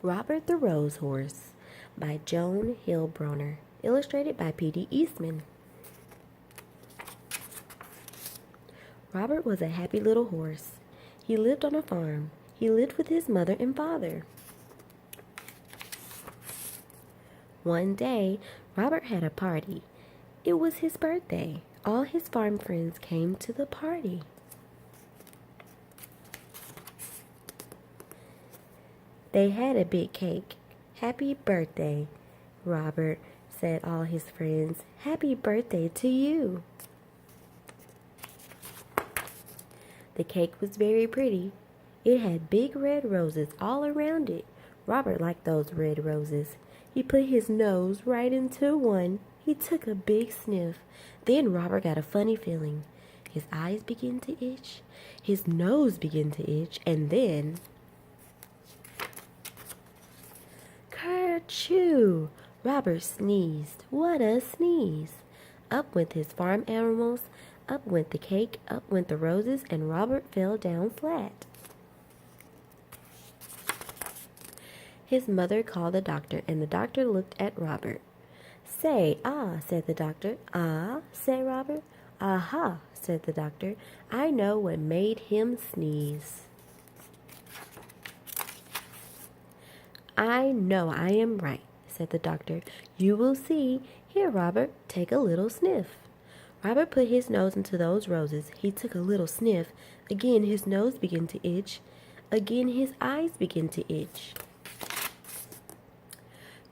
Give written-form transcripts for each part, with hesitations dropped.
Robert the Rose Horse by Joan Hillbroner, illustrated by P.D. Eastman. Robert was a happy little horse. He lived on a farm. He lived with his mother and father. One day, Robert had a party. It was his birthday. All his farm friends came to the party. They had a big cake. "Happy birthday, Robert," said all his friends. "Happy birthday to you." The cake was very pretty. It had big red roses all around it. Robert liked those red roses. He put his nose right into one. He took a big sniff. Then Robert got a funny feeling. His eyes began to itch. His nose began to itch. And then, "Kerchoo!" Robert sneezed. What a sneeze! Up went his farm animals, up went the cake, up went the roses, and Robert fell down flat. His mother called the doctor, and the doctor looked at Robert. "Say, ah," said the doctor. "Ah," said Robert. "Aha," said the doctor. "I know what made him sneeze. I know I am right," said the doctor. "You will see. Here, Robert, take a little sniff." Robert put his nose into those roses. He took a little sniff. Again his nose began to itch. Again his eyes began to itch.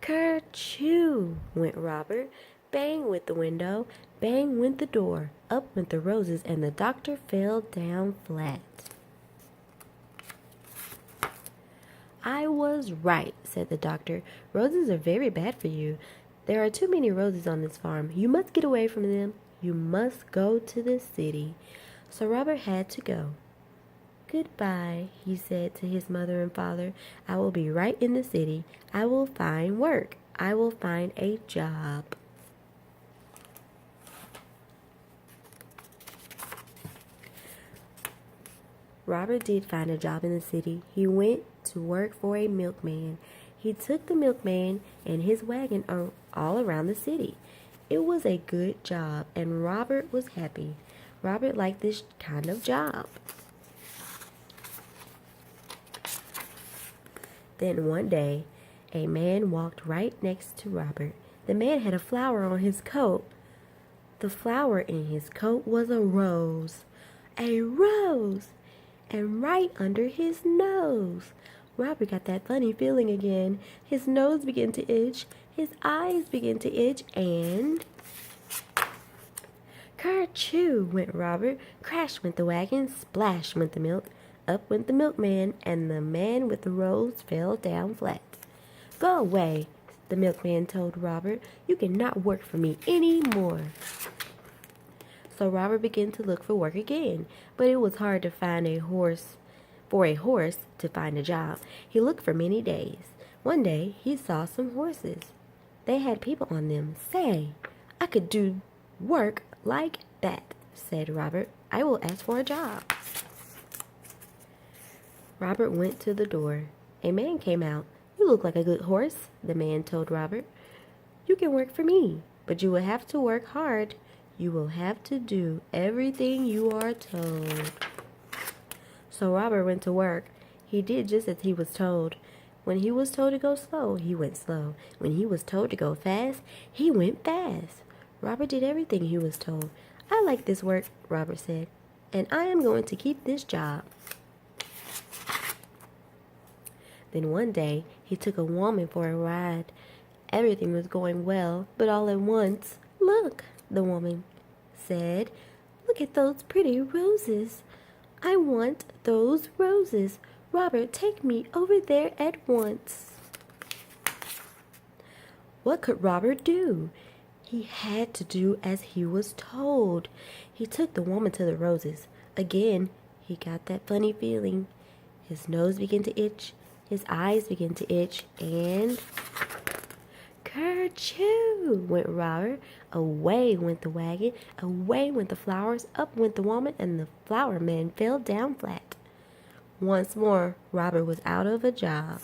"Kerchoo!" went Robert. Bang went the window. Bang went the door. Up went the roses, and the doctor fell down flat. "I was right," said the doctor. "Roses are very bad for you. There are too many roses on this farm. You must get away from them. You must go to the city." So Robert had to go. "Goodbye," he said to his mother and father. "I will be right in the city. I will find work. I will find a job." Robert did find a job in the city. He went to work for a milkman. He took the milkman and his wagon all around the city. It was a good job, and Robert was happy. Robert liked this kind of job. Then one day, a man walked right next to Robert. The man had a flower on his coat. The flower in his coat was a rose. A rose! And right under his nose. Robert got that funny feeling again. His nose began to itch. His eyes began to itch, and "Kerchoo!" went Robert. Crash went the wagon. Splash went the milk. Up went the milkman, and the man with the rose fell down flat. "Go away," the milkman told Robert. "You cannot work for me any more." So Robert began to look for work again, but it was hard to find a horse to find a job. He looked for many days. One day he saw some horses. They had people on them. "Say, I could do work like that," said Robert. "I will ask for a job." Robert went to the door. A man came out. "You look like a good horse," the man told Robert. "You can work for me, but you will have to work hard. You will have to do everything you are told." So Robert went to work. He did just as he was told. When he was told to go slow, he went slow. When he was told to go fast, he went fast. Robert did everything he was told. "I like this work," Robert said, "and I am going to keep this job." Then one day, he took a woman for a ride. Everything was going well, but all at once, "Look," the woman said. "Look at those pretty roses. I want those roses. Robert, take me over there at once." What could Robert do? He had to do as he was told. He took the woman to the roses. Again, he got that funny feeling. His nose began to itch. His eyes began to itch, and "Kerchoo!" went Robert. Away went the wagon. Away went the flowers. Up went the woman, and the flower man fell down flat. Once more, Robert was out of a job.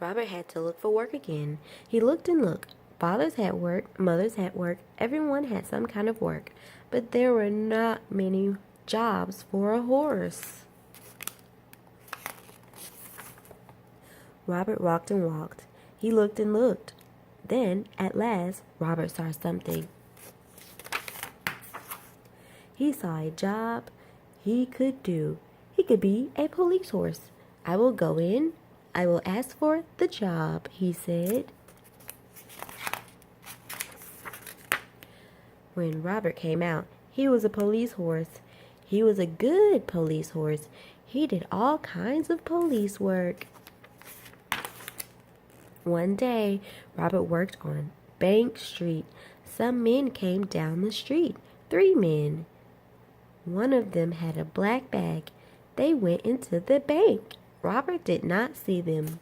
Robert had to look for work again. He looked and looked. Fathers had work, mothers had work, everyone had some kind of work, but there were not many jobs for a horse. Robert walked and walked. He looked and looked. Then, at last, Robert saw something. He saw a job he could do. He could be a police horse. I will go in. I will ask for the job, he said. When Robert came out, he was a police horse. He was a good police horse. He did all kinds of police work. One day, Robert worked on Bank Street. Some men came down the street. 3 men. One of them had a black bag. They went into the bank. Robert did not see them.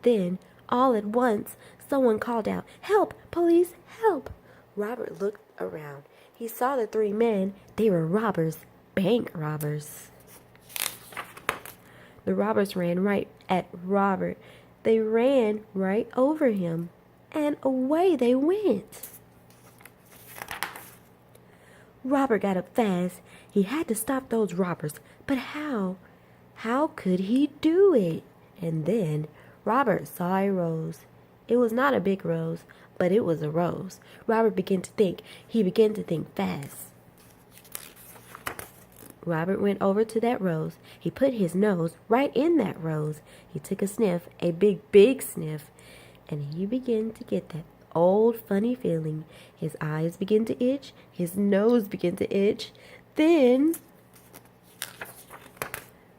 Then, all at once, someone called out, "Help! Police! Help!" Robert looked around. He saw the 3 men. They were robbers, bank robbers. The robbers ran right at Robert. They ran right over him, and away they went. Robert got up fast. He had to stop those robbers. But how? How could he do it? And then Robert saw a rose. It was not a big rose, but it was a rose. Robert began to think. He began to think fast. Robert went over to that rose. He put his nose right in that rose. He took a sniff, a big sniff, and he began to get that old funny feeling. His eyes began to itch. His nose began to itch. Then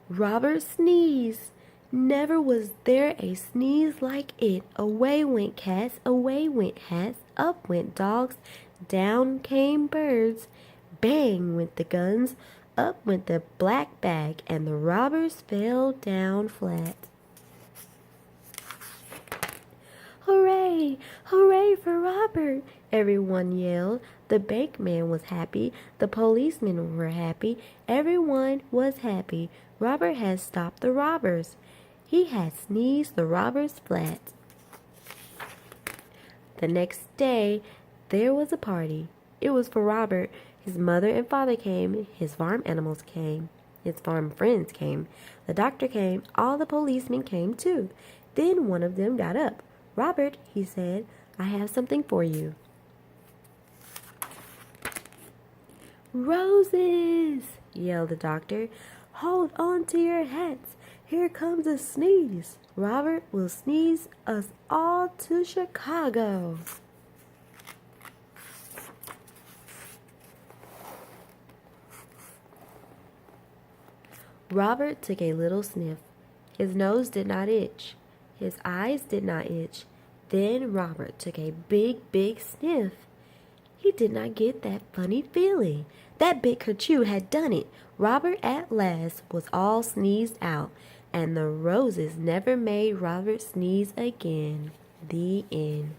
Robert sneezed. Never was there a sneeze like it. Away went cats, away went hats, up went dogs, down came birds. Bang went the guns, up went the black bag, and the robbers fell down flat. "Hooray! Hooray for Robert!" everyone yelled. The bankman was happy. The policemen were happy. Everyone was happy. Robert had stopped the robbers. He had sneezed the robbers flat. The next day, there was a party. It was for Robert. His mother and father came. His farm animals came. His farm friends came. The doctor came. All the policemen came too. Then one of them got up. "Robert," he said, "I have something for you." "Roses!" yelled the doctor. "Hold on to your hats. Here comes a sneeze. Robert will sneeze us all to Chicago." Robert took a little sniff. His nose did not itch. His eyes did not itch. Then Robert took a big sniff. He did not get that funny feeling. That big kerchew had done it. Robert at last was all sneezed out, and the roses never made Robert sneeze again. The end.